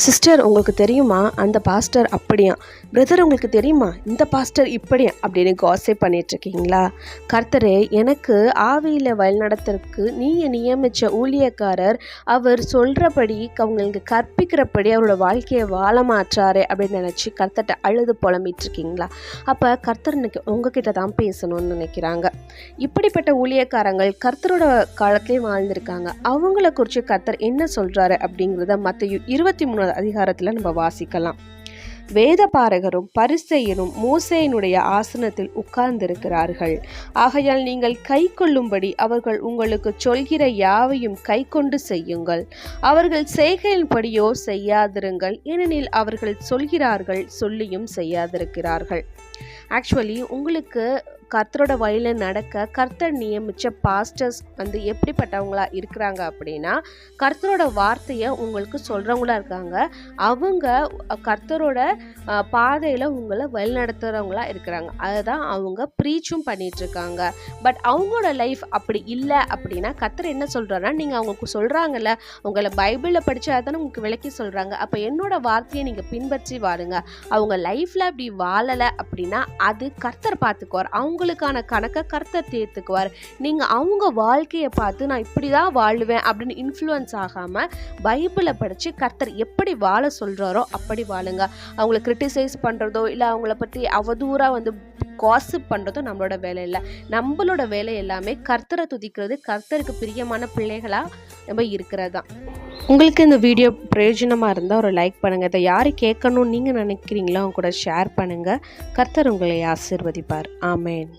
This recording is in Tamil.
சிஸ்டர் உங்களுக்கு தெரியுமா அந்த பாஸ்டர் அப்படியா, பிரதர் உங்களுக்கு தெரியுமா இந்த பாஸ்டர் இப்படியா அப்படின்னு காசிப் பண்ணிகிட்ருக்கீங்களா? கர்த்தரே எனக்கு ஆவியில் வழிநடத்துறதுக்கு நீங்கள் நியமித்த ஊழியக்காரர் அவர் சொல்கிறபடி அவங்களுக்கு கற்பிக்கிறபடி அவரோட வாழ்க்கையை வாழ மாற்றாரே அப்படின்னு நினச்சி கர்த்தர்கிட்ட அழுது புலம்பிகிட்ருக்கீங்களா? அப்போ கர்த்தர் இன்னைக்கு உங்ககிட்ட தான் பேசணும்னு நினைக்கிறாங்க. இப்படிப்பட்ட ஊழியக்காரங்கள் கர்த்தரோட காலத்துலேயும் வாழ்ந்திருக்காங்க. அவங்கள குறித்து கர்த்தர் என்ன சொல்கிறாரு அப்படிங்கிறத மத்தேயு 23 அதிகாரத்தில் நம்ம வாசிக்கலாம். வேத பாரகரும் பரிசேயரும் மோசேயினுடைய ஆசனத்தில் உட்கார்ந்திருக்கிறார்கள். ஆகையால் நீங்கள் கை கொள்ளும்படி அவர்கள் உங்களுக்கு சொல்கிற யாவையும் கை கொண்டு செய்யுங்கள். அவர்கள் செய்கையின்படியோ செய்யாதிருங்கள், ஏனெனில் அவர்கள் சொல்கிறார்கள் சொல்லியும் செய்யாதிருக்கிறார்கள். ஆக்சுவலி உங்களுக்கு கர்த்தரோட வழியில் நடக்க கர்த்தர் நியமித்த பாஸ்டர்ஸ் எப்படிப்பட்டவங்களா இருக்கிறாங்க அப்படின்னா, கர்த்தரோட வார்த்தையை உங்களுக்கு சொல்கிறவங்களா இருக்காங்க. அவங்க கர்த்தரோட பாதையில் உங்களை வழிநடத்துகிறவங்களா இருக்கிறாங்க. அதை தான் அவங்க ப்ரீச்சும் பண்ணிகிட்ருக்காங்க. பட் அவங்களோட லைஃப் அப்படி இல்லை அப்படின்னா கர்த்தர் என்ன சொல்கிறாருன்னா, நீங்கள் அவங்களுக்கு சொல்கிறாங்கல்ல, உங்களை பைபிளில் படித்தா தானே உங்களுக்கு விளக்கி சொல்கிறாங்க, அப்போ என்னோட வார்த்தையை நீங்கள் பின்பற்றி வாருங்க. அவங்க லைஃப்பில் அப்படி வாழலை அப்படின்னா அது கர்த்தர் பார்த்துக்குவார். அவங்களுக்கான கணக்கை கர்த்தர் தீர்த்துக்குவார். நீங்கள் அவங்க வாழ்க்கையை பார்த்து நான் இப்படி தான் வாழுவேன் அப்படின்னு இன்ஃப்ளூயன்ஸ் ஆகாமல் பைபிளை படித்து கர்த்தர் எப்படி வாழ சொல்கிறாரோ அப்படி வாழுங்க. அவங்கள கிரிட்டிசைஸ் பண்ணுறதோ இல்லை அவங்கள பற்றி அவதூறாக காசிப் பண்ணுறதோ நம்மளோட வேலை இல்லை. நம்மளோட வேலை எல்லாமே கர்த்தரை துதிக்கிறது, கர்த்தருக்கு பிரியமான பிள்ளைகளாக நம்ம இருக்கிறது தான். உங்களுக்கு இந்த வீடியோ பிரயோஜனமாக இருந்தால் ஒரு லைக் பண்ணுங்கள். இதை யார் கேட்கணும்னு நீங்கள் நினைக்கிறீங்களோ அவங்க கூட ஷேர் பண்ணுங்கள். கர்த்தர் உங்களை ஆசீர்வதிப்பார். ஆமேன்.